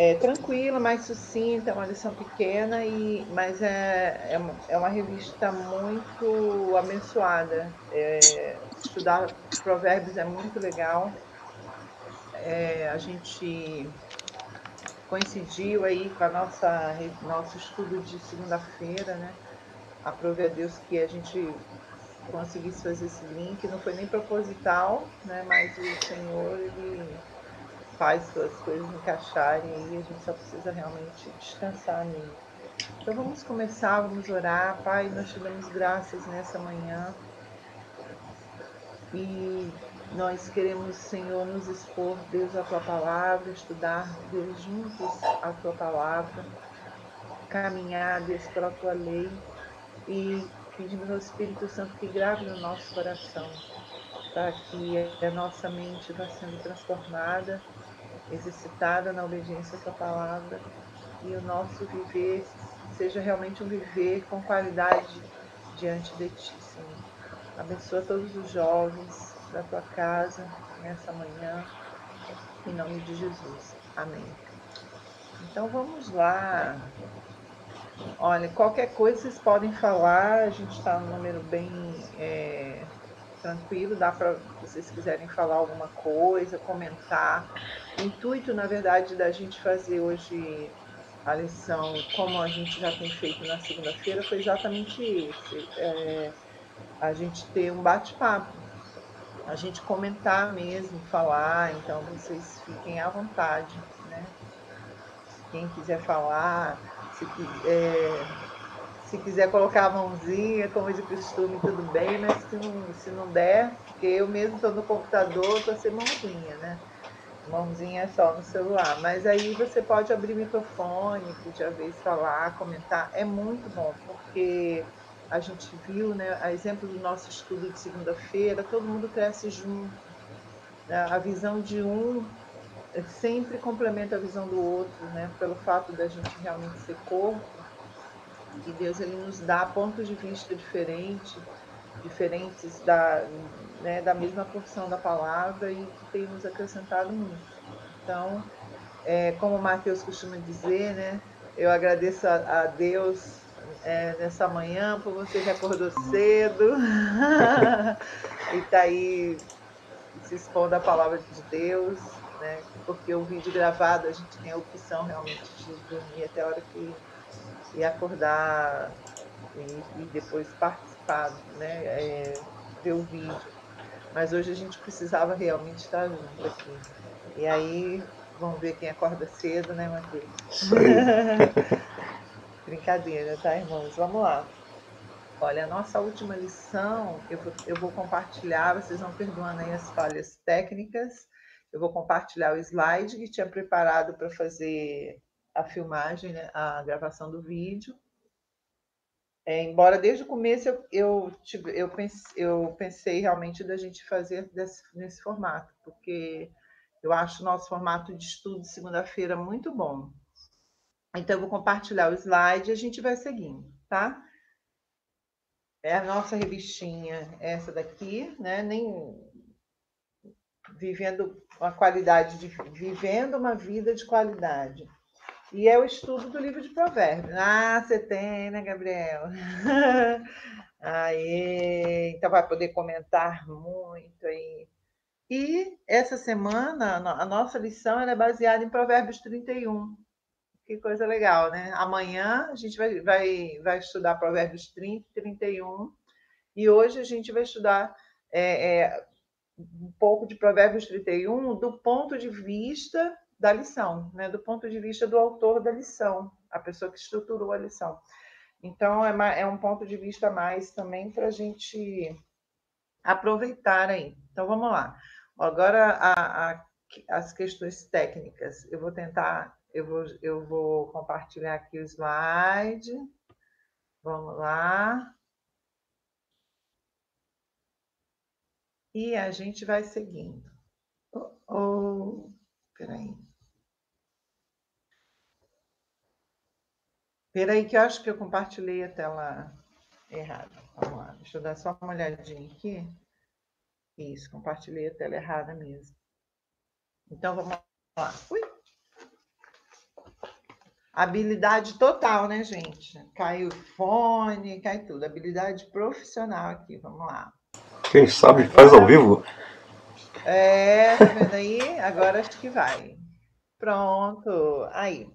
É tranquila, mais sucinta, é uma lição pequena, mas é uma revista muito abençoada. Estudar provérbios é muito legal. A gente coincidiu aí com a nosso estudo de segunda-feira, né? Aprove a Deus que a gente conseguisse fazer esse link. Não foi nem proposital, né? Mas o Senhor, ele faz as coisas encaixarem e a gente só precisa realmente descansar nele. Então vamos começar, vamos orar. Pai, nós te damos graças nessa manhã e nós queremos, Senhor, nos expor, Deus, à tua palavra, estudar, Deus, juntos a tua palavra, caminhar, Deus, pela tua lei e pedimos ao Espírito Santo que grave no nosso coração, para que a nossa mente vá sendo transformada, exercitada na obediência à tua palavra e o nosso viver seja realmente um viver com qualidade diante de ti, Senhor. Abençoa todos os jovens da tua casa nessa manhã, em nome de Jesus. Amém. Então vamos lá. Olha, qualquer coisa vocês podem falar, a gente está num número bem tranquilo, dá para vocês quiserem falar alguma coisa, comentar. O intuito, na verdade, da gente fazer hoje a lição, como a gente já tem feito na segunda-feira, foi exatamente esse: a gente ter um bate-papo, a gente comentar mesmo, falar. Então vocês fiquem à vontade, né? Quem quiser falar, se quiser colocar a mãozinha, como de costume, tudo bem, mas se não der, porque eu mesmo estou no computador, estou sem mãozinha, né? Mãozinha é só no celular. Mas aí você pode abrir o microfone, pedir a vez falar, comentar. É muito bom, porque a gente viu, né, a exemplo do nosso estudo de segunda-feira, todo mundo cresce junto. A visão de um sempre complementa a visão do outro, né? Pelo fato da gente realmente ser corpo, e Deus, ele nos dá pontos de vista diferentes né, da mesma porção da palavra, e que tem nos acrescentado muito. Então, como o Mateus costuma dizer, né, eu agradeço a Deus nessa manhã por você que acordou cedo e está aí se expondo à palavra de Deus, né, porque o vídeo gravado a gente tem a opção realmente de dormir até a hora que e acordar e depois participar, né, ver o vídeo. Mas hoje a gente precisava realmente estar junto aqui. E aí, vamos ver quem acorda cedo, né, Matheus? Isso aí. Brincadeira, tá, irmãos? Vamos lá. Olha, a nossa última lição, eu vou compartilhar, vocês vão perdoando aí as falhas técnicas. Eu vou compartilhar o slide que tinha preparado para fazer a filmagem, né, a gravação do vídeo. Embora desde o começo eu pensei realmente da gente fazer nesse formato, porque eu acho o nosso formato de estudo de segunda-feira muito bom. Então, eu vou compartilhar o slide e a gente vai seguindo, tá? É a nossa revistinha, essa daqui, né? Vivendo uma vida de qualidade. E é o estudo do livro de Provérbios. Ah, você tem, né, Gabriel? Aê, então vai poder comentar muito aí. E essa semana, a nossa lição é baseada em Provérbios 31. Que coisa legal, né? Amanhã a gente vai estudar Provérbios 30 e 31. E hoje a gente vai estudar um pouco de Provérbios 31 do ponto de vista da lição, né? Do ponto de vista do autor da lição, a pessoa que estruturou a lição. Então, é um ponto de vista a mais também para a gente aproveitar aí. Então, vamos lá. Agora, as questões técnicas. Eu vou compartilhar aqui o slide. Vamos lá. E a gente vai seguindo. Peraí. Peraí, que eu acho que eu compartilhei a tela errada. Vamos lá. Deixa eu dar só uma olhadinha aqui. Isso, compartilhei a tela errada mesmo. Então, vamos lá. Ui! Habilidade total, né, gente? Cai o fone, cai tudo. Habilidade profissional aqui, vamos lá. Quem sabe faz ao vivo? Tá vendo aí? Agora acho que vai. Pronto, aí.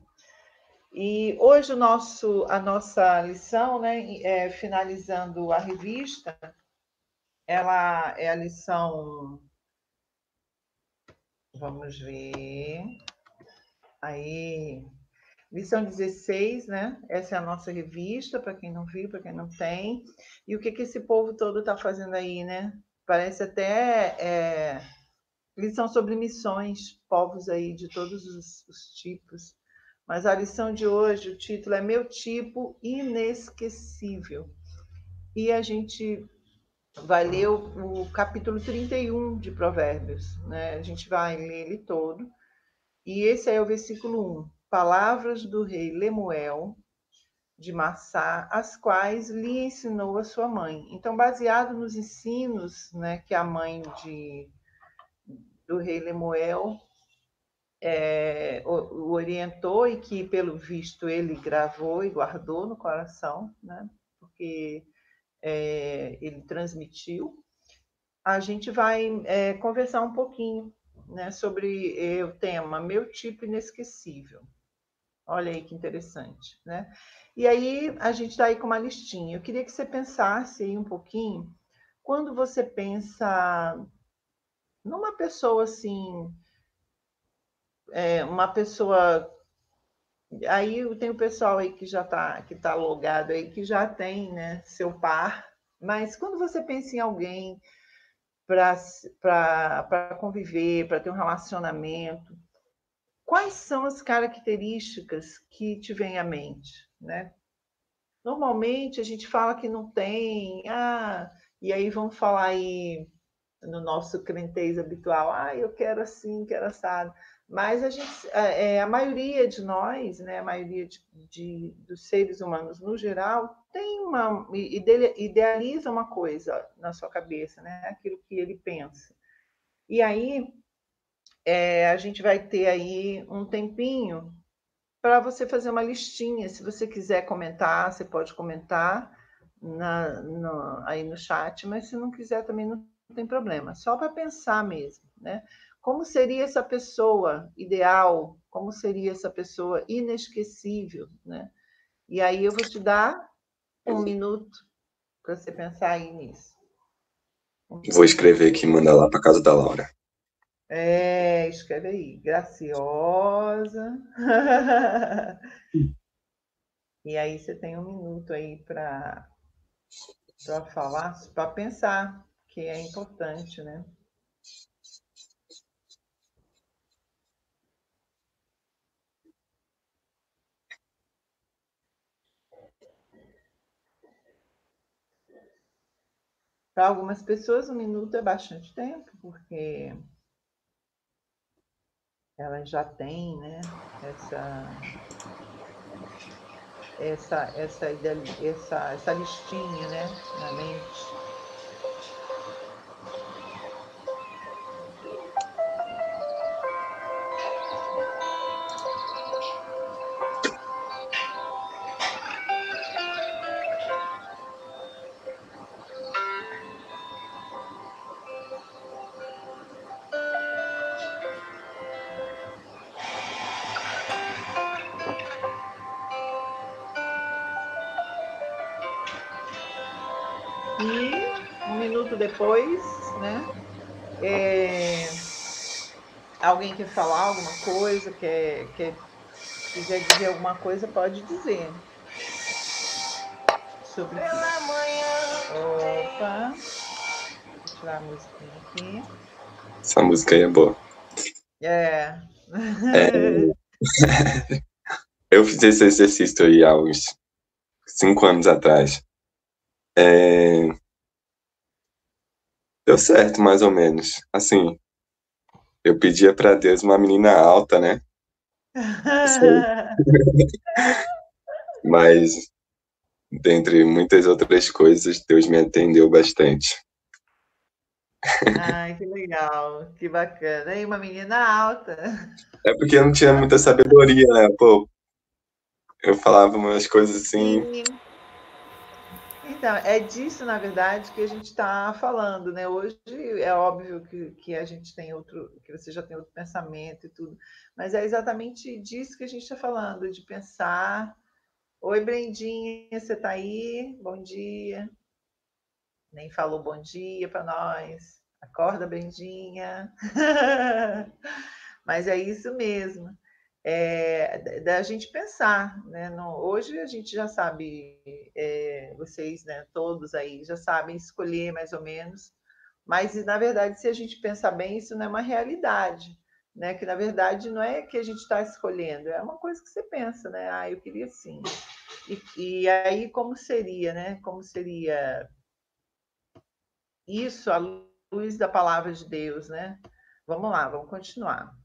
E hoje a nossa lição, né, finalizando a revista, ela é a lição, vamos ver, aí, lição 16, né? Essa é a nossa revista, para quem não viu, para quem não tem. E o que esse povo todo está fazendo aí, né? Parece até lição sobre missões, povos aí de todos os tipos. Mas a lição de hoje, o título é Meu Tipo Inesquecível. E a gente vai ler o capítulo 31 de Provérbios, né? A gente vai ler ele todo. E esse é o versículo 1. Palavras do rei Lemuel de Massá, as quais lhe ensinou a sua mãe. Então, baseado nos ensinos, né, que a mãe do rei Lemuel o orientou e que, pelo visto, ele gravou e guardou no coração, né, porque ele transmitiu, a gente vai conversar um pouquinho, né, sobre o tema Meu Tipo Inesquecível. Olha aí que interessante, né? E aí a gente está aí com uma listinha. Eu queria que você pensasse aí um pouquinho, quando você pensa numa pessoa assim, uma pessoa. Aí tem o pessoal aí que já está que tá logado aí, que já tem, né, seu par. Mas quando você pensa em alguém para conviver, para ter um relacionamento, quais são as características que te vêm à mente, né? Normalmente a gente fala que não tem, e aí vamos falar aí no nosso crentez habitual, eu quero assim, quero assado. Mas a maioria de nós, né, a maioria dos seres humanos no geral, idealiza uma coisa na sua cabeça, né, aquilo que ele pensa. E aí a gente vai ter aí um tempinho para você fazer uma listinha. Se você quiser comentar, você pode comentar aí no chat, mas se não quiser também não tem problema. Só para pensar mesmo, né? Como seria essa pessoa ideal? Como seria essa pessoa inesquecível, né? E aí eu vou te dar 1 minuto para você pensar aí nisso. Vou escrever aqui e mandar lá para casa da Laura. Escreve aí. Graciosa. E aí você tem 1 minuto aí para falar, para pensar, que é importante, né? Para algumas pessoas, 1 minuto é bastante tempo, porque elas já têm, né, essa listinha, né, na mente. E 1 minuto depois, né, alguém quer falar alguma coisa, quiser dizer alguma coisa, pode dizer. Sobre isso. Opa! Vou tirar a musiquinha aqui. Essa música aí é boa. É. Eu fiz esse exercício aí há uns 5 anos atrás. Deu certo, mais ou menos. Assim, eu pedia pra Deus uma menina alta, né? Mas, dentre muitas outras coisas, Deus me atendeu bastante. Ai, que legal, que bacana. E uma menina alta. É porque eu não tinha muita sabedoria, né? Pô, Eu falava umas coisas assim. E, então, é disso, na verdade, que a gente está falando, né? Hoje é óbvio que a gente tem outro, que você já tem outro pensamento e tudo, mas é exatamente disso que a gente está falando, de pensar. Oi, Brendinha, você está aí? Bom dia. Nem falou bom dia para nós. Acorda, Brendinha. Mas é isso mesmo. Da gente pensar, né? Hoje a gente já sabe, vocês, né, todos aí já sabem escolher mais ou menos, mas na verdade, se a gente pensar bem, isso não é uma realidade, né? Que na verdade não é que a gente está escolhendo, é uma coisa que você pensa, né? Ah, eu queria assim. E aí como seria, né? Como seria isso à luz da palavra de Deus, né? Vamos lá, vamos continuar.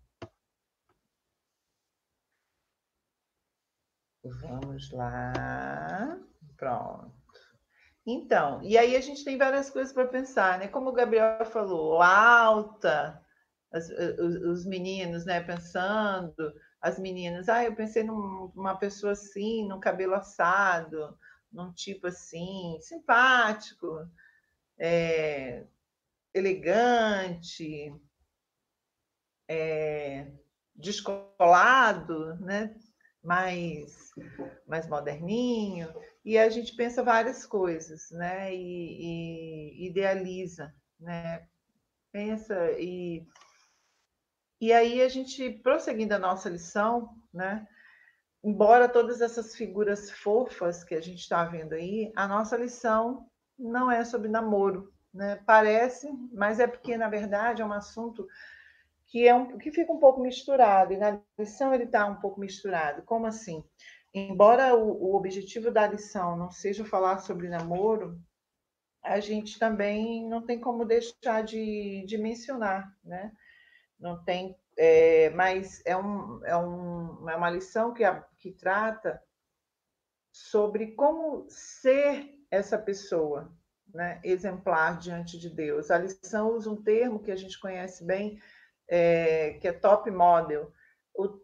Vamos lá. Pronto. Então, e aí a gente tem várias coisas para pensar, né? Como o Gabriel falou, alta, os meninos, né? Pensando, as meninas, eu pensei numa pessoa assim, num cabelo assado, num tipo assim, simpático, elegante, descolado, né? Mais moderninho. E a gente pensa várias coisas, né? E idealiza, né? Pensa e aí a gente, prosseguindo a nossa lição, né? Embora todas essas figuras fofas que a gente está vendo aí, a nossa lição não é sobre namoro, né? Parece, mas é porque, na verdade, é um assunto que fica um pouco misturado, e na lição ele está um pouco misturado. Como assim? Embora o objetivo da lição não seja falar sobre namoro, a gente também não tem como deixar de mencionar, né? Não tem, mas é uma lição que trata sobre como ser essa pessoa, né? Exemplar diante de Deus. A lição usa um termo que a gente conhece bem, que é top model.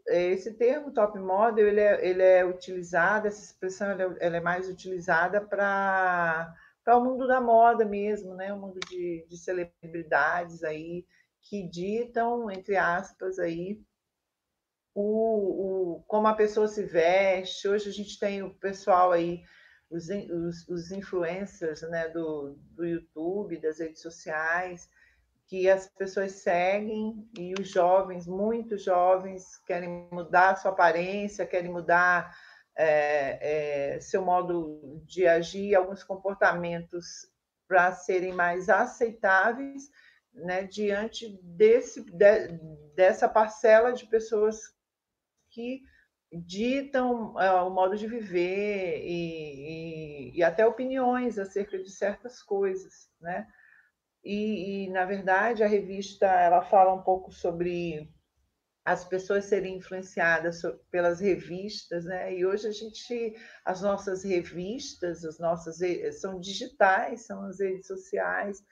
Esse termo top model ele é utilizado, essa expressão ela é mais utilizada para o mundo da moda mesmo, né? O mundo de celebridades aí que ditam, entre aspas, aí, como a pessoa se veste. Hoje a gente tem o pessoal aí, os influencers, né, do YouTube, das redes sociais, que as pessoas seguem e os jovens, muitos jovens, querem mudar a sua aparência, querem mudar seu modo de agir, alguns comportamentos para serem mais aceitáveis, né, diante dessa parcela de pessoas que ditam o modo de viver e até opiniões acerca de certas coisas, né? Na verdade, a revista ela fala um pouco sobre as pessoas serem influenciadas pelas revistas, né? E hoje as nossas revistas, são digitais, são as redes sociais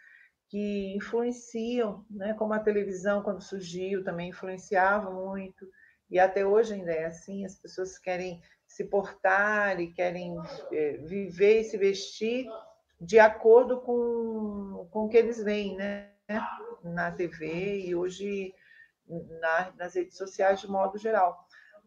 que influenciam, né? Como a televisão quando surgiu também influenciava muito e até hoje ainda é assim. As pessoas querem se portar e querem viver e se vestir de acordo com o que eles veem, né? Na TV e hoje nas redes sociais de modo geral.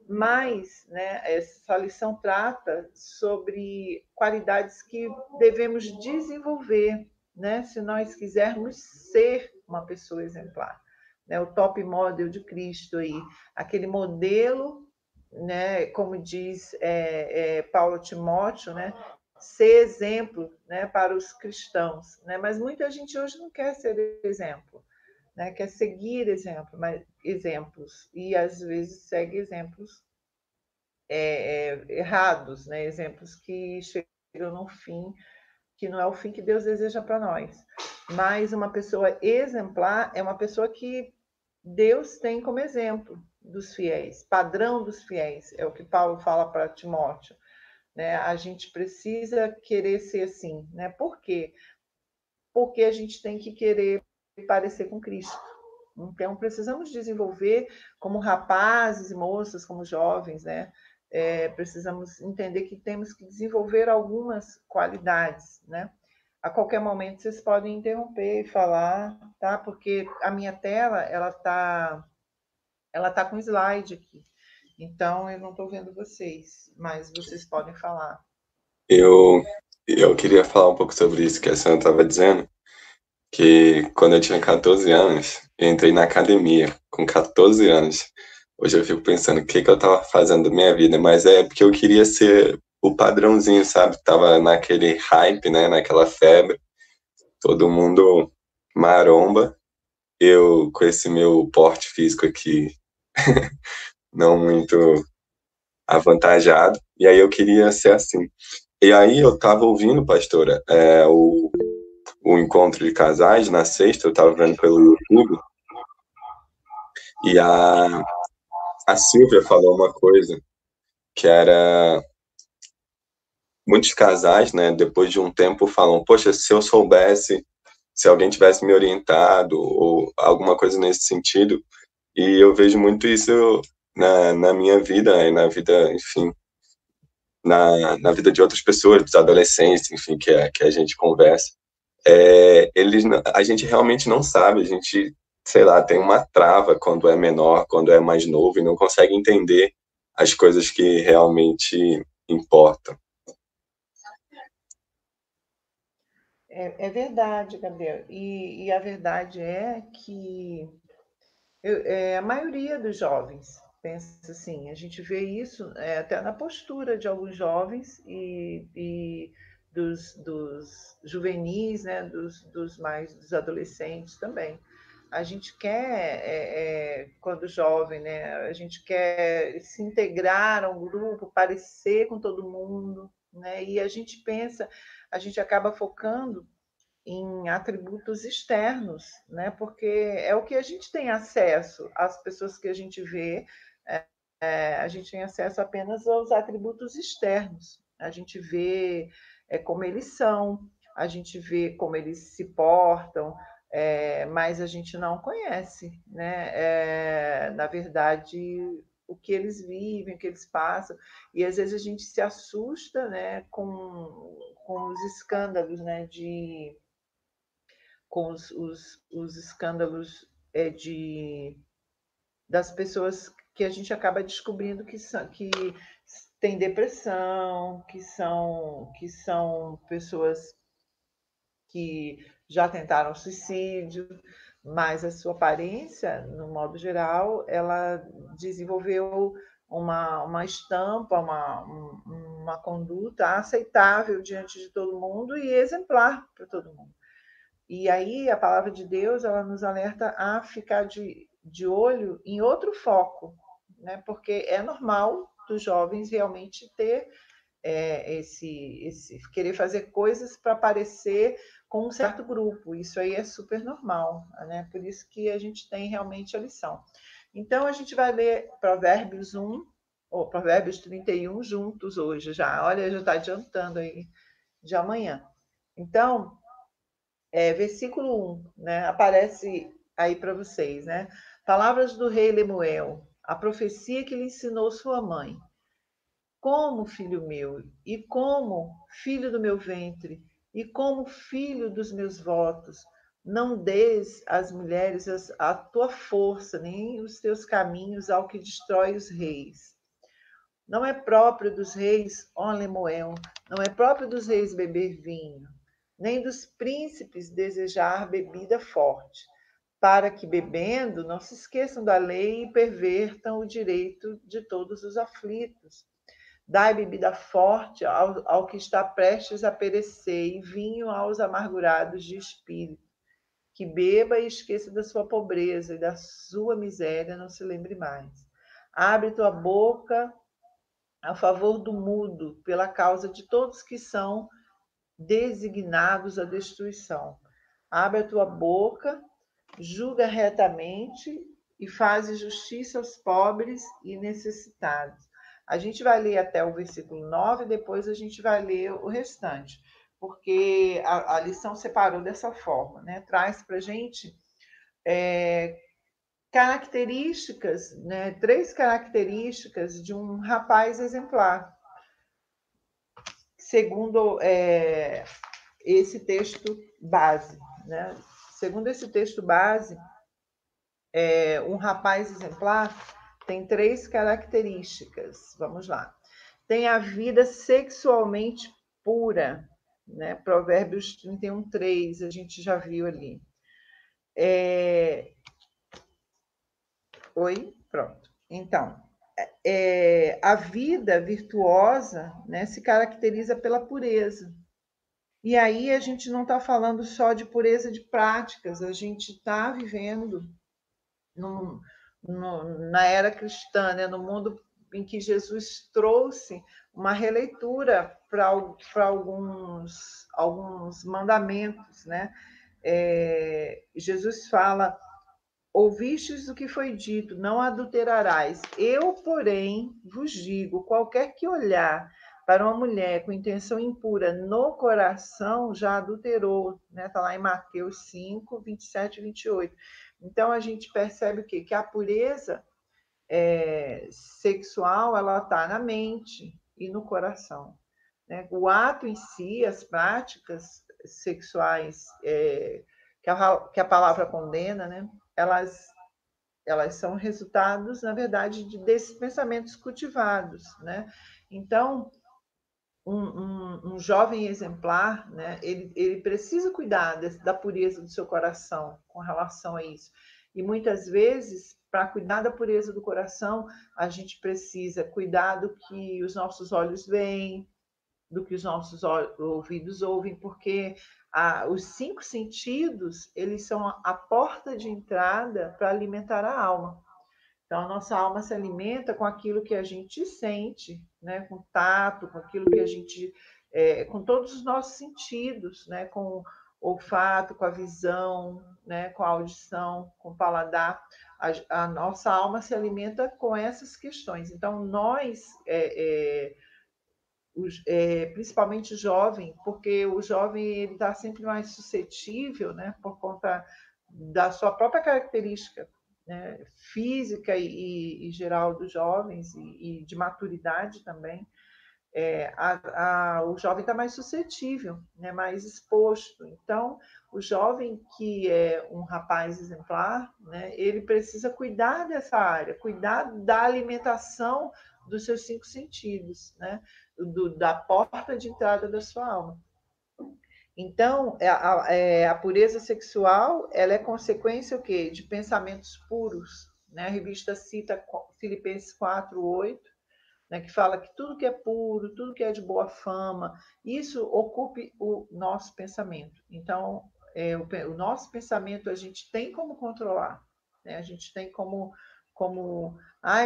Mas, né, essa lição trata sobre qualidades que devemos desenvolver, né, se nós quisermos ser uma pessoa exemplar, né, o top model de Cristo aí, aquele modelo, né, como diz Paulo Timóteo, né, ser exemplo, né, para os cristãos, né, mas muita gente hoje não quer ser exemplo, né, quer seguir exemplos e às vezes segue exemplos errados, né, exemplos que chegam no fim que não é o fim que Deus deseja para nós. Mas uma pessoa exemplar é uma pessoa que Deus tem como exemplo dos fiéis, padrão dos fiéis, é o que Paulo fala para Timóteo, né? A gente precisa querer ser assim, né? Por quê? Porque a gente tem que querer parecer com Cristo. Então, precisamos desenvolver como rapazes e moças, como jovens, né? precisamos entender que temos que desenvolver algumas qualidades, né? A qualquer momento vocês podem interromper e falar, tá? Porque a minha tela ela tá com slide aqui, então eu não estou vendo vocês, mas vocês podem falar. Eu queria falar um pouco sobre isso que a senhora estava dizendo, que quando eu tinha 14 anos, eu entrei na academia com 14 anos. Hoje eu fico pensando o que que eu estava fazendo da minha vida, mas é porque eu queria ser o padrãozinho, sabe? Tava naquele hype, né? Naquela febre, todo mundo maromba. Eu, com esse meu porte físico aqui, não muito avantajado, e aí eu queria ser assim. E aí eu tava ouvindo, pastora, o encontro de casais na sexta, eu tava vendo pelo YouTube, e a Silvia falou uma coisa que era muitos casais, né, depois de um tempo falam, poxa, se eu soubesse, se alguém tivesse me orientado ou alguma coisa nesse sentido, e eu vejo muito isso na minha vida e na vida, enfim, na vida de outras pessoas, dos adolescentes, enfim, que a gente conversa. A gente realmente não sabe, a gente, sei lá, tem uma trava quando é menor, quando é mais novo e não consegue entender as coisas que realmente importam. É verdade, Gabriel. E a verdade é que a maioria dos jovens pensa assim. A gente vê isso até na postura de alguns jovens e dos juvenis, né, dos adolescentes também. A gente quer, quando jovem, né, a gente quer se integrar a um grupo, parecer com todo mundo, né, e a gente pensa, a gente acaba focando em atributos externos, né? Porque é o que a gente tem acesso, as pessoas que a gente vê, a gente tem acesso apenas aos atributos externos. A gente vê como eles são, a gente vê como eles se portam, mas a gente não conhece, né? Na verdade, o que eles vivem, o que eles passam, e às vezes a gente se assusta, né, com os escândalos, né, com os escândalos das pessoas que a gente acaba descobrindo que têm depressão, que são pessoas que já tentaram suicídio, mas a sua aparência, no modo geral, ela desenvolveu uma estampa, uma conduta aceitável diante de todo mundo e exemplar para todo mundo. E aí a palavra de Deus ela nos alerta a ficar de olho em outro foco, né? Porque é normal dos jovens realmente ter esse querer fazer coisas para parecer com um certo grupo. Isso aí é super normal, né? Por isso que a gente tem realmente a lição. Então a gente vai ler Provérbios 1 ou Provérbios 31 juntos hoje já. Olha, já está adiantando aí de amanhã. Então, versículo 1, né? Aparece aí para vocês, né? Palavras do rei Lemuel, a profecia que lhe ensinou sua mãe. Como filho meu, e como filho do meu ventre, e como filho dos meus votos, não des às mulheres a tua força, nem os teus caminhos ao que destrói os reis. Não é próprio dos reis, ó Lemuel, não é próprio dos reis beber vinho, nem dos príncipes desejar bebida forte, para que, bebendo, não se esqueçam da lei e pervertam o direito de todos os aflitos. Dai bebida forte ao que está prestes a perecer, e vinho aos amargurados de espírito. Que beba e esqueça da sua pobreza e da sua miséria, não se lembre mais. Abre tua boca a favor do mudo, pela causa de todos que são designados à destruição. Abre a tua boca, julga retamente e faz justiça aos pobres e necessitados. A gente vai ler até o versículo 9, depois a gente vai ler o restante, porque a lição separou dessa forma, né? Traz para a gente características, né, 3 características de um rapaz exemplar, segundo esse texto base, né? Segundo esse texto base, um rapaz exemplar tem 3 características. Vamos lá. Tem a vida sexualmente pura, né? Provérbios 31:3, a gente já viu ali. Oi? Pronto. Então, a vida virtuosa, né, se caracteriza pela pureza. E aí a gente não está falando só de pureza de práticas, a gente está vivendo na era cristã, né, no mundo em que Jesus trouxe uma releitura para alguns mandamentos, né? Jesus fala: ouvistes o que foi dito, não adulterarás. Eu, porém, vos digo: qualquer que olhar para uma mulher com intenção impura no coração já adulterou. Está lá em Mateus 5, 27 e 28. Então, a gente percebe o quê? Que a pureza sexual ela está na mente e no coração. Né? O ato em si, as práticas sexuais que a palavra condena, né? Elas são resultados, na verdade, desses pensamentos cultivados, né? Então, um jovem exemplar, né? Ele precisa cuidar da pureza do seu coração com relação a isso. E muitas vezes, para cuidar da pureza do coração, a gente precisa cuidar do que os nossos olhos veem, do que os nossos ouvidos ouvem, porque os 5 sentidos, eles são a porta de entrada para alimentar a alma. Então, a nossa alma se alimenta com aquilo que a gente sente, né? Com o tato, com aquilo que a gente... com todos os nossos sentidos, né? Com o olfato, com a visão, né? Com a audição, com o paladar. A nossa alma se alimenta com essas questões. Então, nós... principalmente o jovem, porque o jovem está sempre mais suscetível, né, por conta da sua própria característica, né, física e geral dos jovens e de maturidade também. O jovem está mais suscetível, né, mais exposto. Então, o jovem que é um rapaz exemplar, né, ele precisa cuidar dessa área, cuidar da alimentação dos seus 5 sentidos, né, da porta de entrada da sua alma. Então, a pureza sexual ela é consequência o quê? De pensamentos puros. Né? A revista cita Filipenses 4:8, né, que fala que tudo que é puro, tudo que é de boa fama, isso ocupe o nosso pensamento. Então, o nosso pensamento a gente tem como controlar, né? A gente tem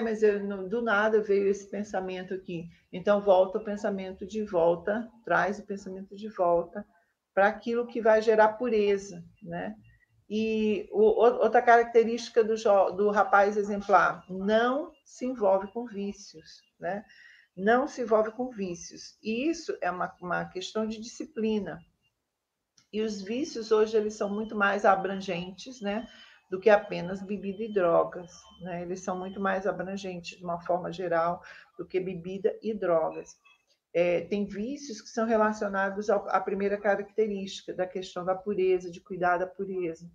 mas do nada veio esse pensamento aqui. Então, volta o pensamento de volta, traz o pensamento de volta para aquilo que vai gerar pureza, né? E outra característica do rapaz exemplar, não se envolve com vícios, né? Não se envolve com vícios. E isso é uma questão de disciplina. E os vícios hoje eles são muito mais abrangentes, né? Do que apenas bebida e drogas, né? Eles são muito mais abrangentes de uma forma geral do que bebida e drogas. Tem vícios que são relacionados à primeira característica da questão da pureza, de cuidar da pureza.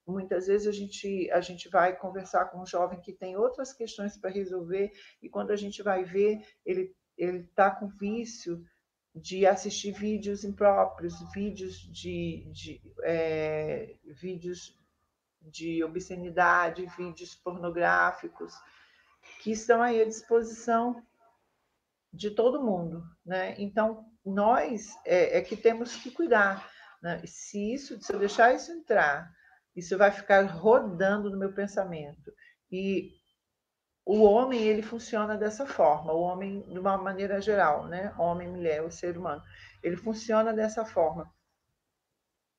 Muitas vezes a gente vai conversar com um jovem que tem outras questões para resolver e quando a gente vai ver, ele está com vício de assistir vídeos impróprios, vídeos de obscenidade, vídeos pornográficos, que estão aí à disposição de todo mundo, né? Então, nós que temos que cuidar, né? Se eu deixar isso entrar, isso vai ficar rodando no meu pensamento. E o homem, ele funciona dessa forma, o homem, de uma maneira geral, né? Homem, mulher, o ser humano, ele funciona dessa forma.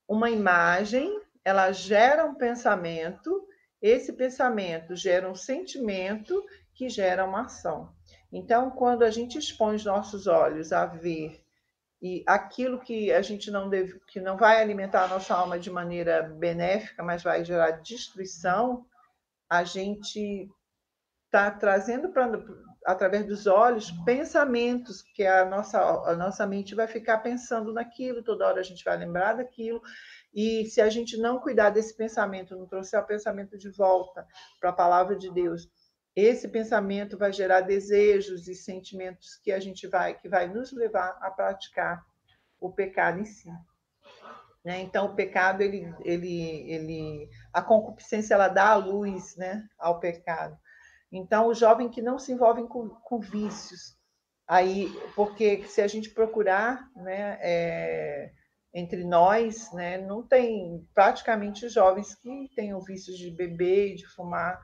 Uma imagem, ela gera um pensamento, esse pensamento gera um sentimento que gera uma ação. Então, quando a gente expõe os nossos olhos a ver e aquilo que a gente não deve, que não vai alimentar a nossa alma de maneira benéfica, mas vai gerar destruição, a gente está trazendo através dos olhos pensamentos, que a nossa mente vai ficar pensando naquilo, toda hora a gente vai lembrar daquilo, e se a gente não cuidar desse pensamento, não trouxer o pensamento de volta para a palavra de Deus, esse pensamento vai gerar desejos e sentimentos que vai nos levar a praticar o pecado em si. Né? Então, o pecado, a concupiscência, ela dá a luz, né, ao pecado. Então, o jovem que não se envolve com vícios, aí, porque se a gente procurar, né, entre nós, né, não tem praticamente jovens que tenham vícios de beber, de fumar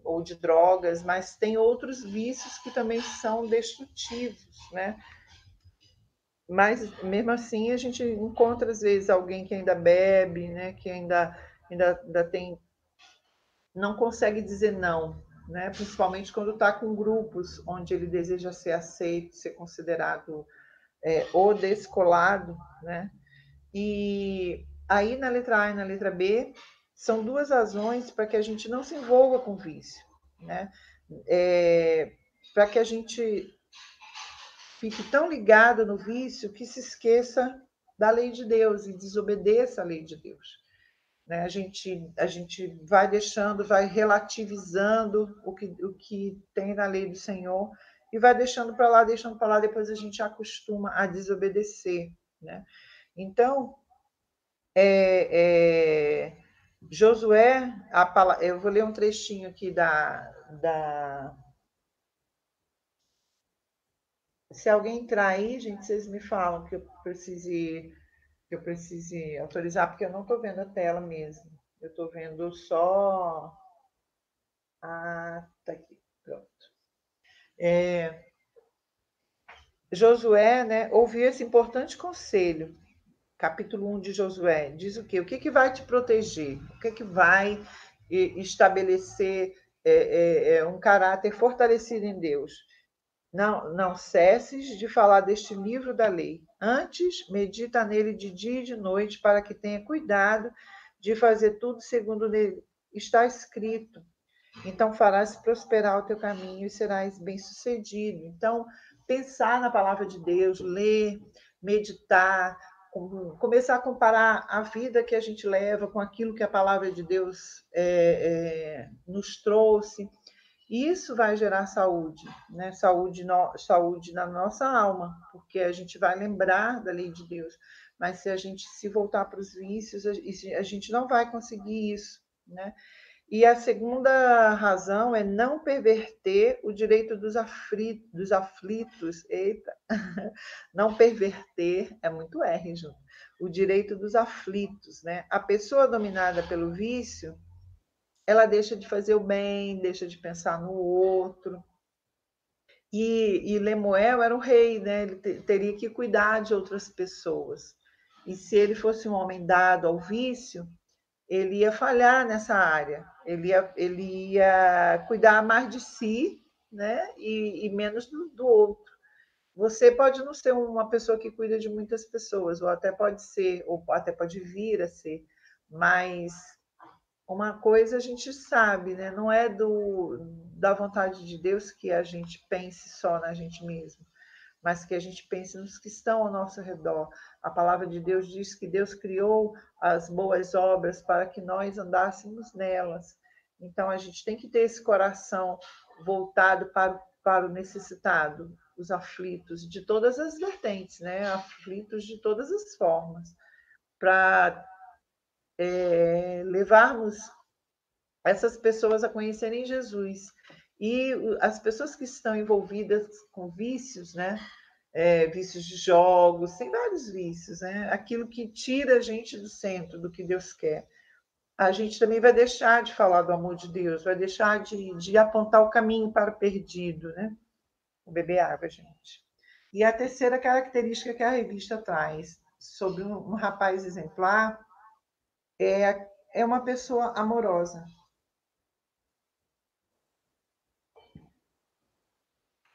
ou de drogas, mas tem outros vícios que também são destrutivos, né? Mas mesmo assim a gente encontra às vezes alguém que ainda bebe, né, que ainda tem, não consegue dizer não, né, principalmente quando está com grupos onde ele deseja ser aceito, ser considerado ou descolado, né? E aí na letra A e na letra B são duas razões para que a gente não se envolva com vício, né? Para que a gente fique tão ligado no vício que se esqueça da lei de Deus e desobedeça a lei de Deus. Né? A gente vai deixando, vai relativizando o que tem na lei do Senhor e vai deixando para lá, depois a gente acostuma a desobedecer. Né? Então, Josué, eu vou ler um trechinho aqui da. Se alguém entrar aí, gente, vocês me falam que eu precise autorizar, porque eu não estou vendo a tela mesmo. Eu estou vendo só. Ah, tá aqui, pronto. Josué, né, ouviu esse importante conselho, capítulo 1 de Josué. Diz o quê? O que vai te proteger? O que vai estabelecer um caráter fortalecido em Deus? Não cesses de falar deste livro da lei. Antes, medita nele de dia e de noite, para que tenha cuidado de fazer tudo segundo nele está escrito. Então farás prosperar o teu caminho e serás bem-sucedido. Então, pensar na palavra de Deus, ler, meditar, começar a comparar a vida que a gente leva com aquilo que a palavra de Deus nos trouxe. Isso vai gerar saúde, né? Saúde na nossa alma, porque a gente vai lembrar da lei de Deus. Mas se a gente se voltar para os vícios, a gente não vai conseguir isso, né? E a segunda razão é não perverter o direito dos aflitos. Eita, não perverter, é muito R, junto. O direito dos aflitos, né? A pessoa dominada pelo vício, ela deixa de fazer o bem, deixa de pensar no outro. E Lemuel era o rei, né? Ele teria que cuidar de outras pessoas. E se ele fosse um homem dado ao vício, ele ia falhar nessa área. Ele ia cuidar mais de si, né? E menos do outro. Você pode não ser uma pessoa que cuida de muitas pessoas, ou até pode ser, ou até pode vir a ser, mas uma coisa a gente sabe, né? Não é da vontade de Deus que a gente pense só na gente mesmo, mas que a gente pense nos que estão ao nosso redor. A palavra de Deus diz que Deus criou as boas obras para que nós andássemos nelas. Então, a gente tem que ter esse coração voltado para o necessitado, os aflitos, de todas as vertentes, né? Aflitos de todas as formas, para levarmos essas pessoas a conhecerem Jesus. E as pessoas que estão envolvidas com vícios, né? Vícios de jogos, tem vários vícios, né? Aquilo que tira a gente do centro, do que Deus quer. A gente também vai deixar de falar do amor de Deus, vai deixar de apontar o caminho para o perdido, né? O beber água, gente. E a terceira característica que a revista traz sobre um rapaz exemplar é uma pessoa amorosa.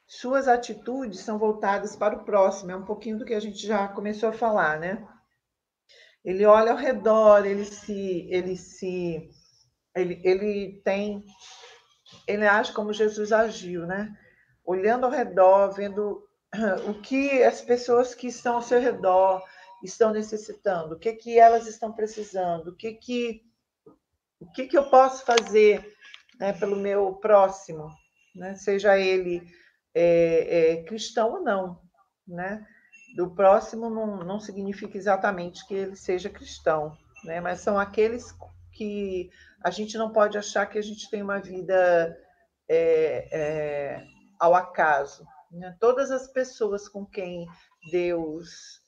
Suas atitudes são voltadas para o próximo, é um pouquinho do que a gente já começou a falar, né? Ele olha ao redor, ele se ele age como Jesus agiu, né? Olhando ao redor, vendo o que as pessoas que estão ao seu redor estão necessitando, o que elas estão precisando, o que eu posso fazer, né, pelo meu próximo, né? Seja ele cristão ou não, né? Do próximo não significa exatamente que ele seja cristão, né? Mas são aqueles que a gente não pode achar que a gente tem uma vida ao acaso, né? Todas as pessoas com quem Deus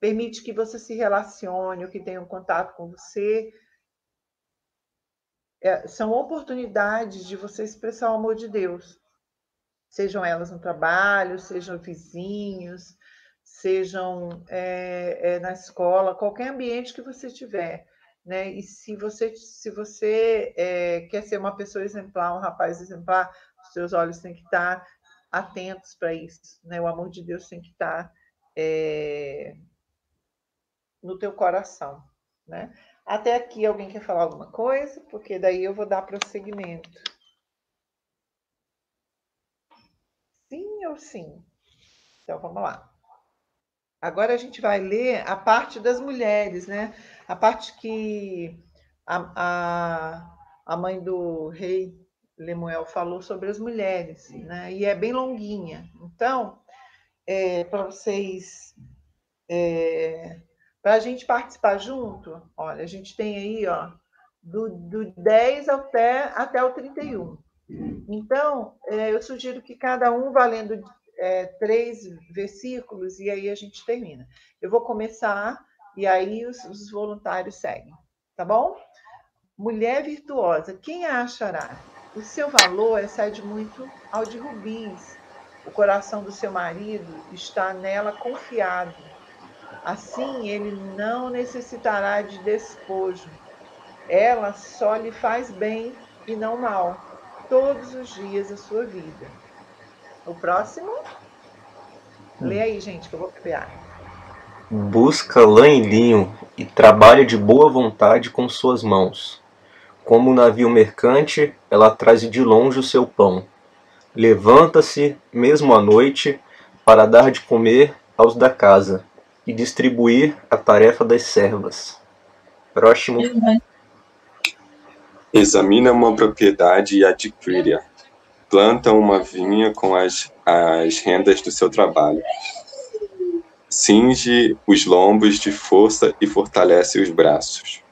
permite que você se relacione, ou que tenham contato com você, são oportunidades de você expressar o amor de Deus. Sejam elas no trabalho, sejam vizinhos, sejam na escola, qualquer ambiente que você tiver. Né? E se você quer ser uma pessoa exemplar, um rapaz exemplar, os seus olhos têm que estar atentos para isso. Né? O amor de Deus tem que estar no teu coração. Né? Até aqui alguém quer falar alguma coisa? Porque daí eu vou dar prosseguimento. Sim ou sim? Então vamos lá. Agora a gente vai ler a parte das mulheres, né? A parte que a mãe do rei Lemuel falou sobre as mulheres, né? E é bem longuinha. Então, para vocês, para a gente participar junto, olha, a gente tem aí, ó, do 10 até o 31. Então, eu sugiro que cada um vá lendo 3 versículos e aí a gente termina. Eu vou começar e aí os voluntários seguem, tá bom? Mulher virtuosa, quem a achará? O seu valor excede muito ao de rubins. O coração do seu marido está nela confiado. Assim, ele não necessitará de despojo. Ela só lhe faz bem e não mal, todos os dias da sua vida. O próximo? Lê aí, gente, que eu vou copiar. Busca lã e linho e trabalha de boa vontade com suas mãos. Como um navio mercante, ela traz de longe o seu pão. Levanta-se, mesmo à noite, para dar de comer aos da casa e distribuir a tarefa das servas. Próximo. Examina uma propriedade e adquire-a. Planta uma vinha com as rendas do seu trabalho. Cinge os lombos de força e fortalece os braços.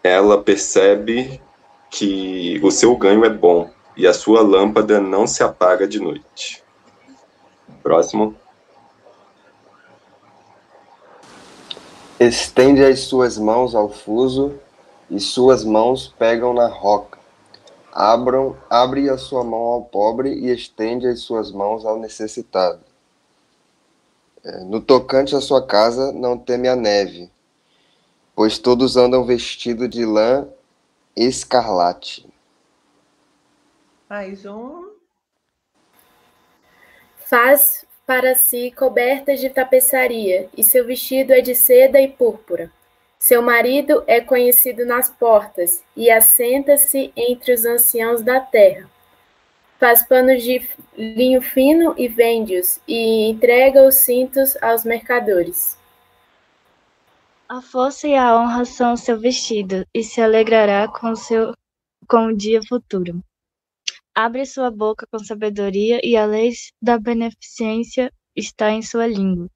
Ela percebe que o seu ganho é bom e a sua lâmpada não se apaga de noite. Próximo. Estende as suas mãos ao fuso e suas mãos pegam na roca. Abre a sua mão ao pobre e estende as suas mãos ao necessitado. No tocante à sua casa, não teme a neve, pois todos andam vestidos de lã escarlate. Mais um. Faz para si cobertas de tapeçaria, e seu vestido é de seda e púrpura. Seu marido é conhecido nas portas, e assenta-se entre os anciãos da terra. Faz panos de linho fino e vende-os, e entrega os cintos aos mercadores. A força e a honra são o seu vestido, e se alegrará com o dia futuro. Abre sua boca com sabedoria, e a lei da beneficência está em sua língua.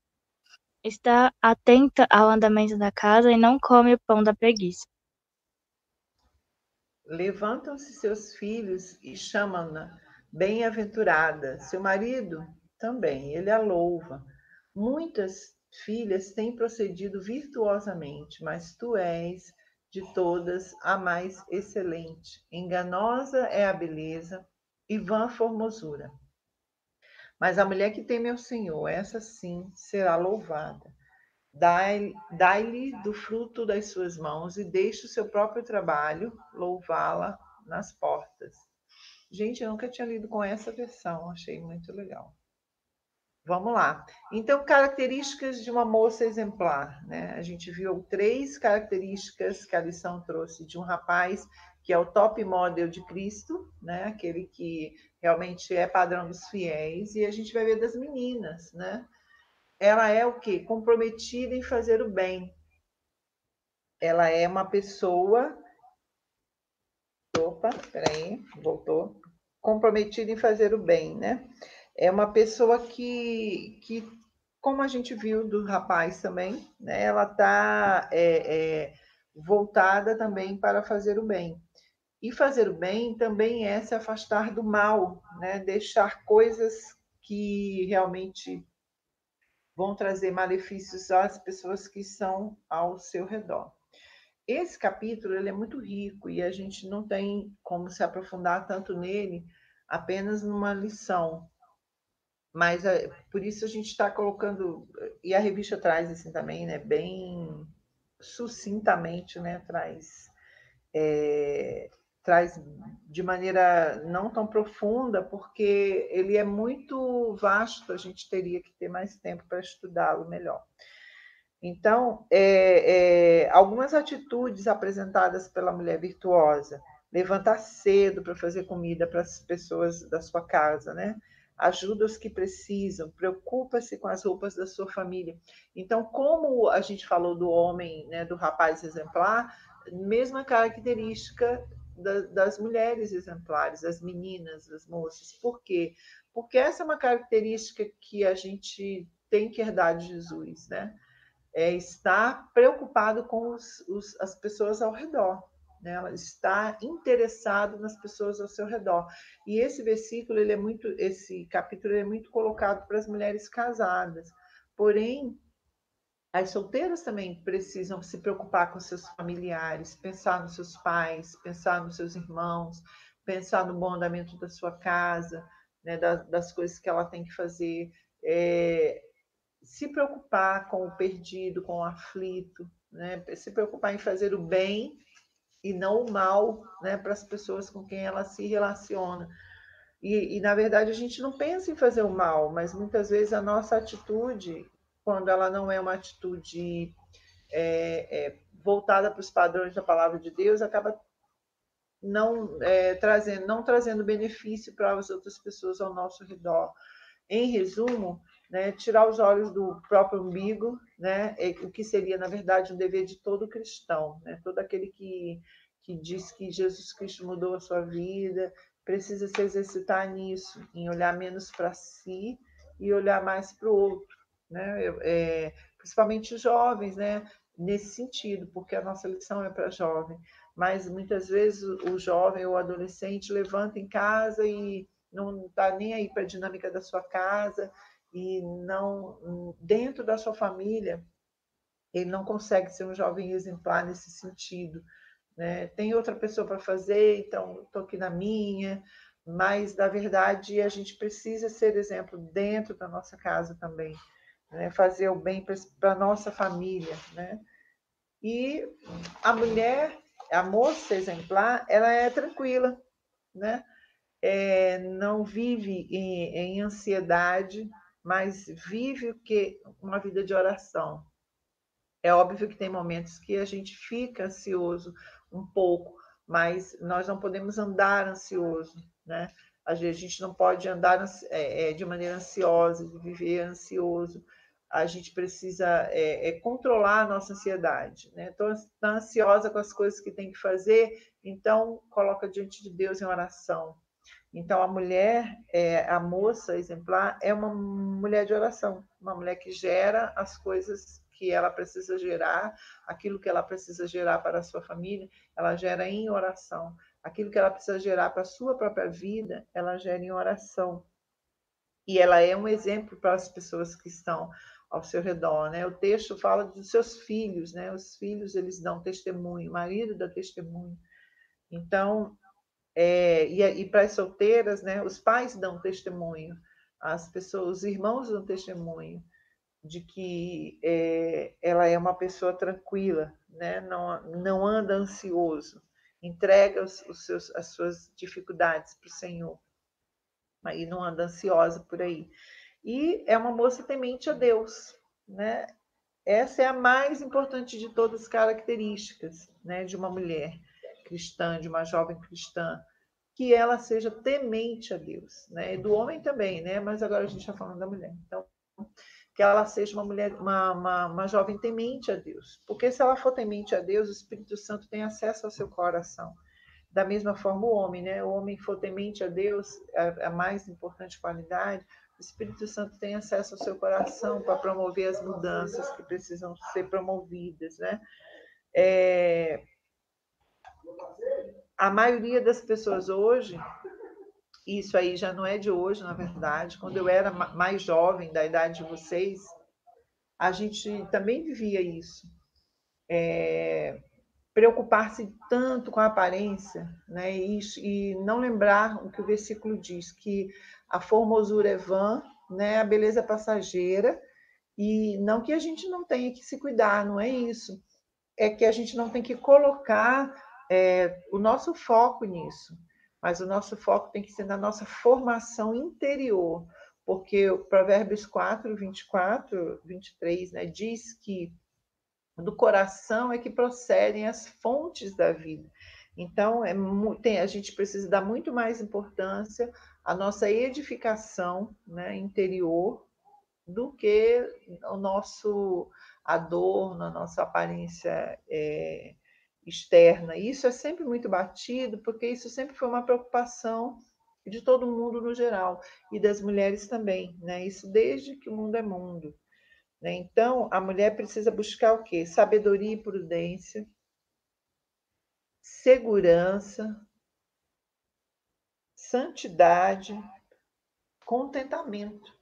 Está atenta ao andamento da casa e não come o pão da preguiça. Levantam-se seus filhos e chamam-na bem-aventurada. Seu marido também, ele a louva. Muitas filhas têm procedido virtuosamente, mas tu és de todas a mais excelente. Enganosa é a beleza e vã a formosura. Mas a mulher que teme ao Senhor, essa sim será louvada. Dai-lhe do fruto das suas mãos e deixe o seu próprio trabalho louvá-la nas portas. Gente, eu nunca tinha lido com essa versão, achei muito legal. Vamos lá. Então, características de uma moça exemplar, né? A gente viu 3 características que a lição trouxe de um rapaz que é o top model de Cristo, né? Aquele que realmente é padrão dos fiéis, e a gente vai ver das meninas, né? Ela é o quê? Comprometida em fazer o bem. Ela é uma pessoa. Opa, peraí, voltou. Comprometida em fazer o bem, né? É uma pessoa que como a gente viu do rapaz também, né? Ela está voltada também para fazer o bem. E fazer o bem também é se afastar do mal, né? Deixar coisas que realmente vão trazer malefícios às pessoas que estão ao seu redor. Esse capítulo ele é muito rico e a gente não tem como se aprofundar tanto nele apenas numa lição. Mas por isso a gente está colocando, e a revista traz assim também, né, bem sucintamente, né, traz de maneira não tão profunda, porque ele é muito vasto, a gente teria que ter mais tempo para estudá-lo melhor. Então, algumas atitudes apresentadas pela mulher virtuosa: levantar cedo para fazer comida para as pessoas da sua casa, né? Ajuda os que precisam, preocupa-se com as roupas da sua família. Então, como a gente falou do homem, né, do rapaz exemplar, mesma característica das mulheres exemplares, das meninas, das moças. Por quê? Porque essa é uma característica que a gente tem que herdar de Jesus, né? Estar preocupado com as pessoas ao redor, né? Ela está interessado nas pessoas ao seu redor. E esse versículo, esse capítulo é muito colocado para as mulheres casadas. Porém, as solteiras também precisam se preocupar com seus familiares, pensar nos seus pais, pensar nos seus irmãos, pensar no bom andamento da sua casa, né? Das coisas que ela tem que fazer. Se preocupar com o perdido, com o aflito, né? Se preocupar em fazer o bem e não o mal, né, para as pessoas com quem ela se relaciona. Na verdade, a gente não pensa em fazer o mal, mas muitas vezes a nossa atitude, quando ela não é uma atitude voltada para os padrões da palavra de Deus, acaba não trazendo benefício para as outras pessoas ao nosso redor. Em resumo, né, tirar os olhos do próprio umbigo, né, o que seria, na verdade, um dever de todo cristão, né, todo aquele que diz que Jesus Cristo mudou a sua vida, precisa se exercitar nisso, em olhar menos para si e olhar mais para o outro, né, principalmente os jovens, né, nesse sentido, porque a nossa lição é para jovem, mas muitas vezes o jovem ou o adolescente levanta em casa e não está nem aí para a dinâmica da sua casa e não dentro da sua família ele não consegue ser um jovem exemplar nesse sentido, né? Tem outra pessoa para fazer, então estou aqui na minha, mas na verdade a gente precisa ser exemplo dentro da nossa casa também, né? Fazer o bem para a nossa família, né? E a mulher, a moça exemplar, ela é tranquila, né? Não vive em ansiedade, mas vive uma vida de oração. É óbvio que tem momentos que a gente fica ansioso um pouco, mas nós não podemos andar ansioso, né? A gente não pode andar de maneira ansiosa, viver ansioso. A gente precisa controlar a nossa ansiedade, né? Estou ansiosa com as coisas que tem que fazer, então coloca diante de Deus em oração. Então, a mulher, a moça exemplar, é uma mulher de oração, uma mulher que gera as coisas que ela precisa gerar, aquilo que ela precisa gerar para a sua família, ela gera em oração. Aquilo que ela precisa gerar para a sua própria vida, ela gera em oração. E ela é um exemplo para as pessoas que estão ao seu redor, né? O texto fala dos seus filhos, né? Os filhos, eles dão testemunho, o marido dá testemunho. Então, e para as solteiras, né, os pais dão testemunho, as pessoas, os irmãos dão testemunho de que ela é uma pessoa tranquila, né, não anda ansioso, entrega as suas dificuldades para o Senhor, aí não anda ansiosa por aí. E é uma moça temente a Deus, né? Essa é a mais importante de todas as características, né, de uma mulher cristã, de uma jovem cristã, que ela seja temente a Deus, né? E do homem também, né? Mas agora a gente está falando da mulher. Então, que ela seja uma mulher, uma jovem temente a Deus. Porque se ela for temente a Deus, o Espírito Santo tem acesso ao seu coração. Da mesma forma o homem, né? O homem for temente a Deus, a mais importante qualidade, o Espírito Santo tem acesso ao seu coração para promover as mudanças que precisam ser promovidas, né? A maioria das pessoas hoje, isso aí já não é de hoje, na verdade, quando eu era mais jovem, da idade de vocês, a gente também vivia isso. Preocupar-se tanto com a aparência, né? E não lembrar o que o versículo diz, que a formosura é vã, né? A beleza é passageira, e não que a gente não tenha que se cuidar, não é isso. É que a gente não tem que colocar o nosso foco nisso, mas o nosso foco tem que ser na nossa formação interior, porque o Provérbios 4, 24, 23, né, diz que do coração é que procedem as fontes da vida. Então, a gente precisa dar muito mais importância à nossa edificação, né, interior do que o nosso adorno, a nossa aparência externa. Isso é sempre muito batido, porque isso sempre foi uma preocupação de todo mundo no geral, e das mulheres também, né? Isso desde que o mundo é mundo. Né? Então, a mulher precisa buscar o quê? Sabedoria e prudência, segurança, santidade, contentamento.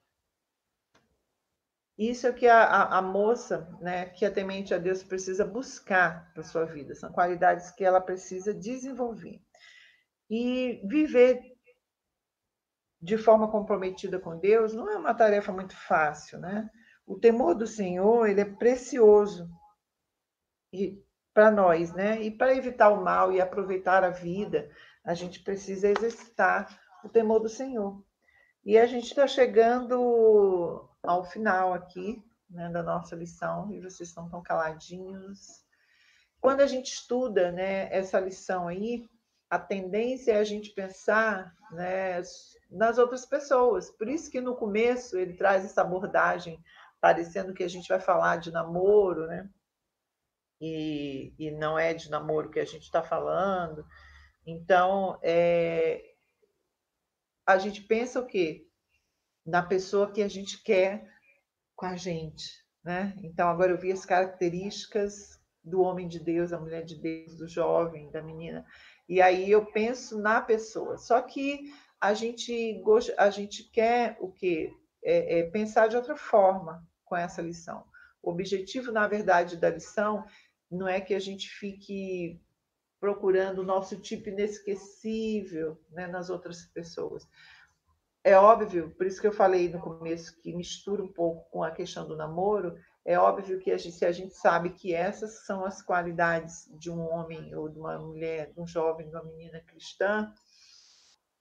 Isso é o que a moça, né, que é temente a Deus, precisa buscar para a sua vida. São qualidades que ela precisa desenvolver. E viver de forma comprometida com Deus não é uma tarefa muito fácil, né? O temor do Senhor, ele é precioso para nós, né? E para evitar o mal e aproveitar a vida, a gente precisa exercitar o temor do Senhor. E a gente está chegando ao final aqui, né, da nossa lição, e vocês estão tão caladinhos. Quando a gente estuda, né, essa lição aí, a tendência é a gente pensar, né, nas outras pessoas. Por isso que no começo ele traz essa abordagem, parecendo que a gente vai falar de namoro, né? E não é de namoro que a gente está falando. Então, a gente pensa o quê? Na pessoa que a gente quer com a gente, né? Então, agora eu vi as características do homem de Deus, da mulher de Deus, do jovem, da menina. E aí eu penso na pessoa. Só que a gente quer o quê? Pensar de outra forma com essa lição. O objetivo, na verdade, da lição não é que a gente fique procurando o nosso tipo inesquecível, né, nas outras pessoas. É óbvio, por isso que eu falei no começo que mistura um pouco com a questão do namoro, é óbvio que se a gente sabe que essas são as qualidades de um homem ou de uma mulher, de um jovem, de uma menina cristã,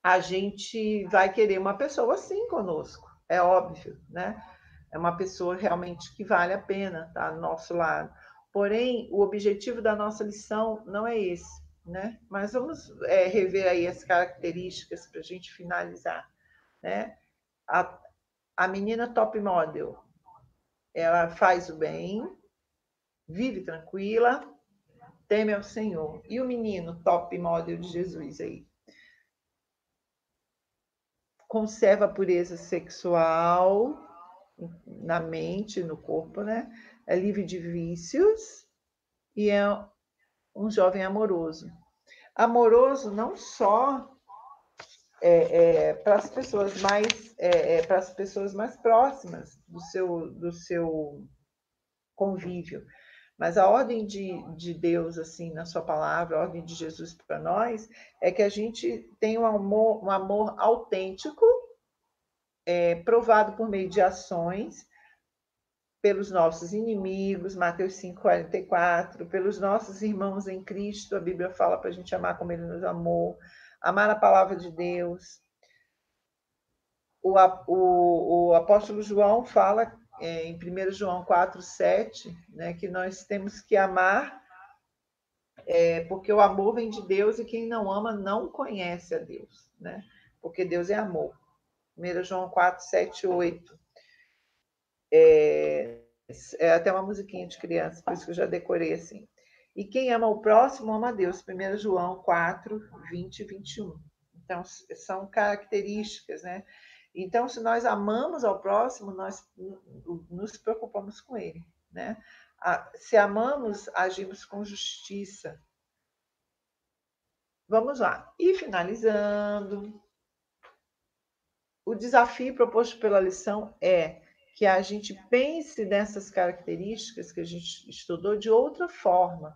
a gente vai querer uma pessoa assim conosco, é óbvio, né? É uma pessoa realmente que vale a pena estar ao nosso lado. Porém, o objetivo da nossa lição não é esse, né? Mas vamos rever aí as características para a gente finalizar, né? A menina top model, ela faz o bem, vive tranquila, teme ao Senhor. E o menino top model de Jesus aí? Conserva a pureza sexual na mente, no corpo, né? É livre de vícios e é um jovem amoroso. Amoroso não só para as pessoas para as pessoas mais próximas do seu convívio, mas a ordem de Deus assim na sua palavra, a ordem de Jesus para nós é que a gente tenha um amor autêntico, provado por meio de ações, pelos nossos inimigos, Mateus 5,44, pelos nossos irmãos em Cristo, a Bíblia fala para a gente amar como Ele nos amou, amar a palavra de Deus, o apóstolo João fala em 1 João 4,7, né, que nós temos que amar, porque o amor vem de Deus e quem não ama não conhece a Deus, né? Porque Deus é amor. 1 João 4, 7, 8. É até uma musiquinha de criança, por isso que eu já decorei assim. E quem ama o próximo ama a Deus. 1 João 4, 20 e 21. Então, são características, né? Então, se nós amamos ao próximo, nós nos preocupamos com ele, né? Se amamos, agimos com justiça. Vamos lá. E finalizando, o desafio proposto pela lição é que a gente pense nessas características que a gente estudou de outra forma.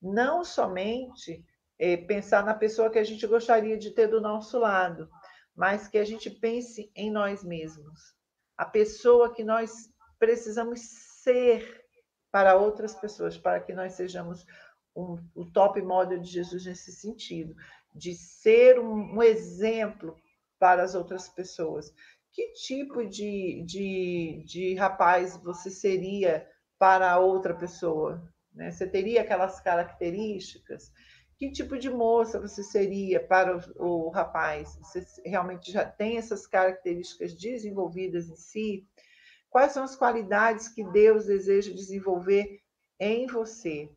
Não somente pensar na pessoa que a gente gostaria de ter do nosso lado, mas que a gente pense em nós mesmos. A pessoa que nós precisamos ser para outras pessoas, para que nós sejamos o top model de Jesus nesse sentido, de ser um exemplo para as outras pessoas. Que tipo de rapaz você seria para outra pessoa? Né? Você teria aquelas características? Que tipo de moça você seria para o rapaz? Você realmente já tem essas características desenvolvidas em si? Quais são as qualidades que Deus deseja desenvolver em você?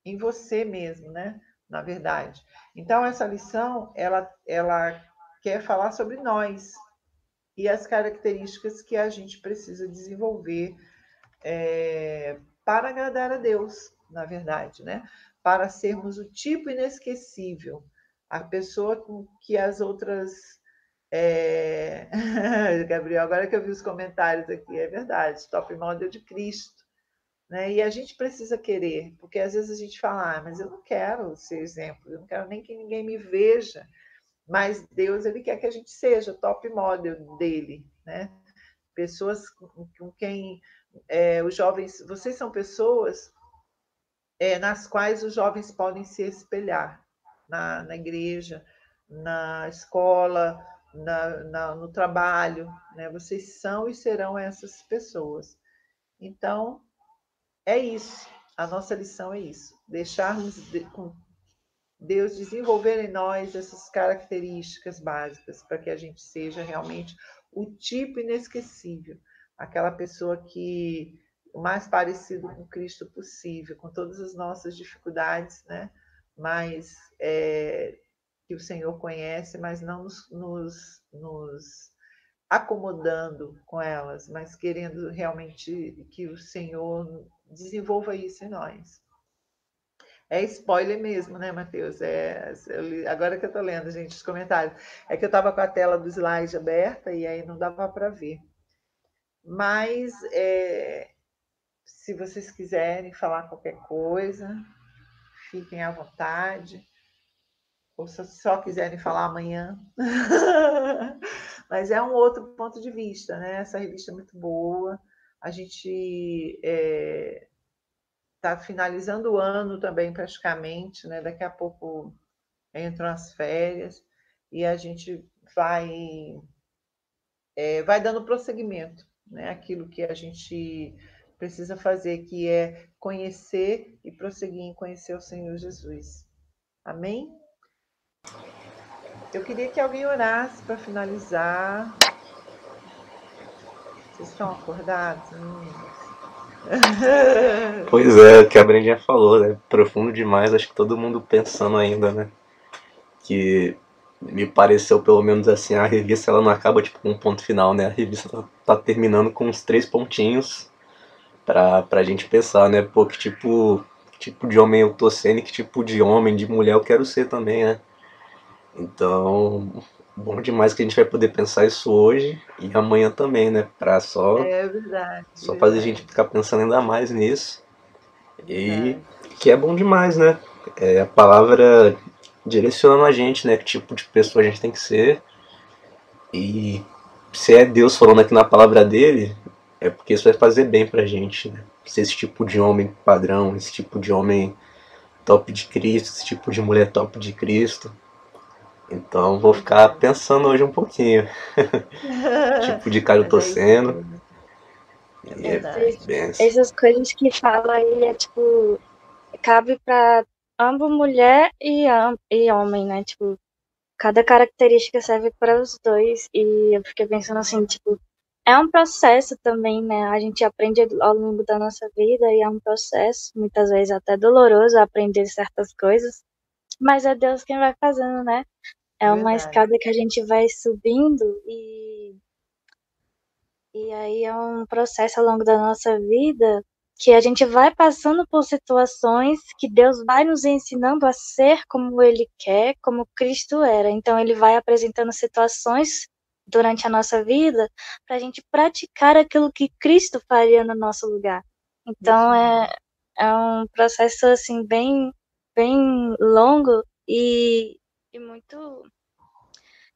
Em você mesmo, né? Na verdade. Então, essa lição, ela quer falar sobre nós e as características que a gente precisa desenvolver para agradar a Deus, na verdade, né? Para sermos o tipo inesquecível, a pessoa com que as outras... Gabriel, agora que eu vi os comentários aqui, é verdade, top model de Cristo. Né? E a gente precisa querer, porque às vezes a gente fala, mas eu não quero ser exemplo, eu não quero nem que ninguém me veja, mas Deus, ele quer que a gente seja top model dele, né? Pessoas com quem os jovens, vocês são pessoas nas quais os jovens podem se espelhar, na igreja, na escola, no trabalho, né? Vocês são e serão essas pessoas. Então, é isso. A nossa lição é isso. Deixarmos Deus desenvolver em nós essas características básicas para que a gente seja realmente o tipo inesquecível. Aquela pessoa que o mais parecido com Cristo possível, com todas as nossas dificuldades, né? Mas que o Senhor conhece, mas não nos acomodando com elas, mas querendo realmente que o Senhor desenvolva isso em nós. É spoiler mesmo, né, Matheus? Agora que eu estou lendo, gente, os comentários. É que eu estava com a tela do slide aberta e aí não dava para ver. Mas, se vocês quiserem falar qualquer coisa, fiquem à vontade. Ou se só quiserem falar amanhã. Mas é um outro ponto de vista, né? Essa revista é muito boa. A gente está finalizando o ano também, praticamente, né? Daqui a pouco entram as férias e a gente vai dando prosseguimento, né? Aquilo que a gente precisa fazer, que é conhecer e prosseguir em conhecer o Senhor Jesus. Amém? Eu queria que alguém orasse para finalizar. Vocês estão acordados? Pois é, o que a Brendinha falou, né? Profundo demais, acho que todo mundo pensando ainda, né? Que me pareceu, pelo menos assim, a revista ela não acaba tipo com um ponto final, né? A revista tá terminando com uns 3 pontinhos pra gente pensar, né? Pô, que tipo de homem eu tô sendo e que tipo de homem, de mulher eu quero ser também, né? Então, bom demais que a gente vai poder pensar isso hoje e amanhã também, né? Pra verdade, só fazer a gente ficar pensando ainda mais nisso. Verdade. E que é bom demais, né? A palavra direcionando a gente, né? Que tipo de pessoa a gente tem que ser. E se é Deus falando aqui na palavra dele, é porque isso vai fazer bem pra gente, né? Ser esse tipo de homem padrão, esse tipo de homem top de Cristo, esse tipo de mulher top de Cristo. Então vou ficar pensando hoje um pouquinho. Tipo de cara eu tô sendo. E é benção. Essas coisas que fala aí é tipo, cabe pra ambos mulher e homem, né? Tipo, cada característica serve para os dois. E eu fiquei pensando assim, tipo, é um processo também, né? A gente aprende ao longo da nossa vida e é um processo, muitas vezes até doloroso, aprender certas coisas. Mas é Deus quem vai fazendo, né? É uma escada que a gente vai subindo e aí é um processo ao longo da nossa vida que a gente vai passando por situações que Deus vai nos ensinando a ser como Ele quer, como Cristo era. Então Ele vai apresentando situações durante a nossa vida para a gente praticar aquilo que Cristo faria no nosso lugar. Então é um processo assim bem longo e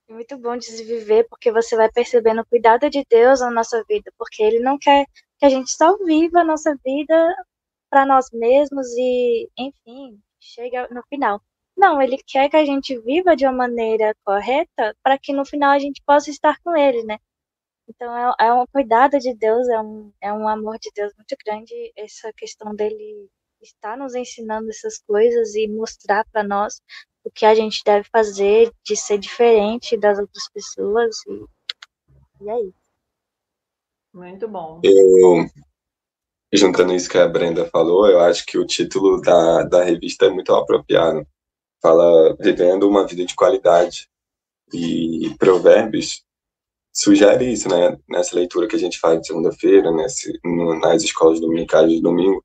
muito bom de se viver, porque você vai percebendo o cuidado de Deus na nossa vida, porque Ele não quer que a gente só viva a nossa vida para nós mesmos e, enfim, chega no final. Não, Ele quer que a gente viva de uma maneira correta para que no final a gente possa estar com Ele, né? Então é um cuidado de Deus, é um amor de Deus muito grande, essa questão dele estar nos ensinando essas coisas e mostrar para nós o que a gente deve fazer, de ser diferente das outras pessoas, e é isso. Muito bom. Juntando isso que a Brenda falou, eu acho que o título da revista é muito apropriado. Fala vivendo uma vida de qualidade. E Provérbios sugere isso, né? Nessa leitura que a gente faz de segunda-feira, nas escolas dominicais de domingo,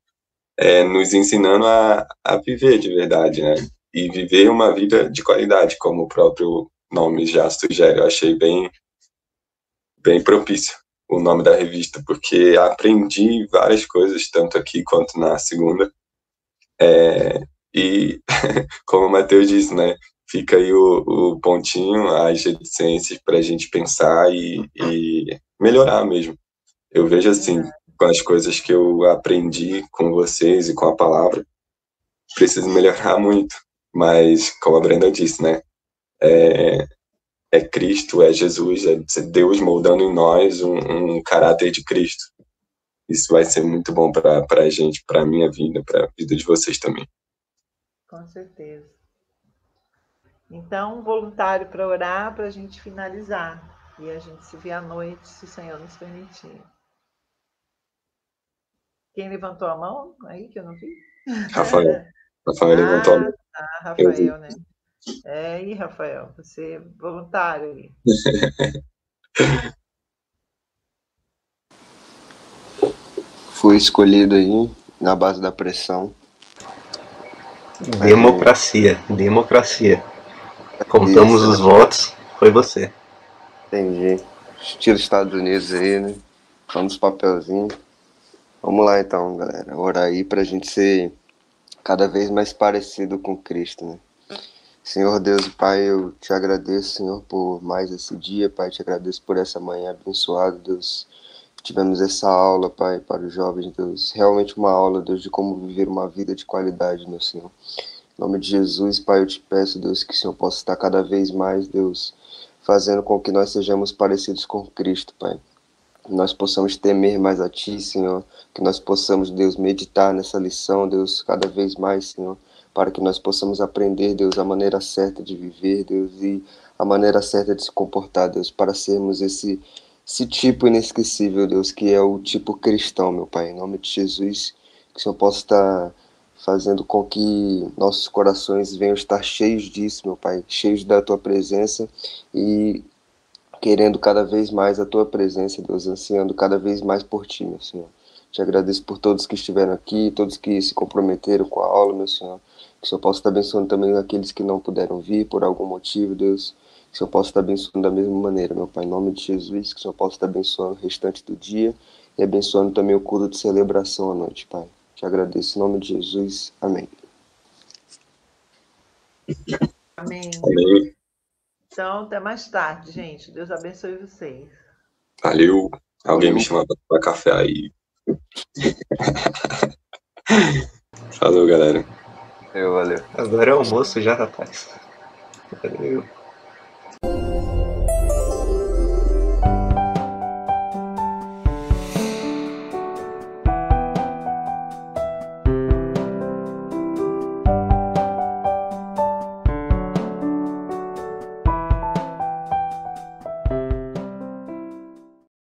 nos ensinando a viver de verdade, né? E viver uma vida de qualidade, como o próprio nome já sugere. Eu achei bem propício o nome da revista, porque aprendi várias coisas, tanto aqui quanto na segunda. E, como o Matheus disse, né? Fica aí o pontinho, as reticências para a gente pensar e melhorar mesmo. Eu vejo assim, com as coisas que eu aprendi com vocês e com a palavra, preciso melhorar muito. Mas, como a Brenda disse, né? É Cristo, é Jesus, é Deus moldando em nós um caráter de Cristo. Isso vai ser muito bom para a gente, para a minha vida, para a vida de vocês também. Com certeza. Então, voluntário para orar, para a gente finalizar. E a gente se vê à noite, se o Senhor nos permitir. Quem levantou a mão aí, que eu não vi? Rafael levantou a mão. Rafael, né? E Rafael, você é voluntário aí. Fui escolhido aí na base da pressão. Democracia. Contamos os votos, foi você. Entendi. Estilo Estados Unidos aí, né? Vamos papelzinho. Vamos lá então, galera. Orar aí pra gente ser cada vez mais parecido com Cristo, né? Senhor Deus e Pai, eu te agradeço, Senhor, por mais esse dia, Pai, te agradeço por essa manhã abençoada, Deus. Tivemos essa aula, Pai, para os jovens, Deus. Realmente uma aula, Deus, de como viver uma vida de qualidade, meu Senhor. Em nome de Jesus, Pai, eu te peço, Deus, que o Senhor possa estar cada vez mais, Deus, fazendo com que nós sejamos parecidos com Cristo, Pai. Que nós possamos temer mais a Ti, Senhor. Que nós possamos, Deus, meditar nessa lição, Deus, cada vez mais, Senhor. Para que nós possamos aprender, Deus, a maneira certa de viver, Deus, e a maneira certa de se comportar, Deus, para sermos esse tipo inesquecível, Deus, que é o tipo cristão, meu Pai. Em nome de Jesus, que o Senhor possa estar fazendo com que nossos corações venham estar cheios disso, meu Pai, cheios da Tua presença e querendo cada vez mais a Tua presença, Deus, ansiando cada vez mais por Ti, meu Senhor. Te agradeço por todos que estiveram aqui, todos que se comprometeram com a aula, meu Senhor. Que o Senhor possa estar abençoando também aqueles que não puderam vir por algum motivo, Deus. Que o Senhor possa estar abençoando da mesma maneira, meu Pai, em nome de Jesus. Que o Senhor possa estar abençoando o restante do dia e abençoando também o culto de celebração à noite, Pai. Te agradeço em nome de Jesus. Amém. Amém. Amém. Então, até mais tarde, gente. Deus abençoe vocês. Valeu. Alguém me chama para café aí. Falou, galera. Valeu. Agora é almoço já, rapaz. Valeu.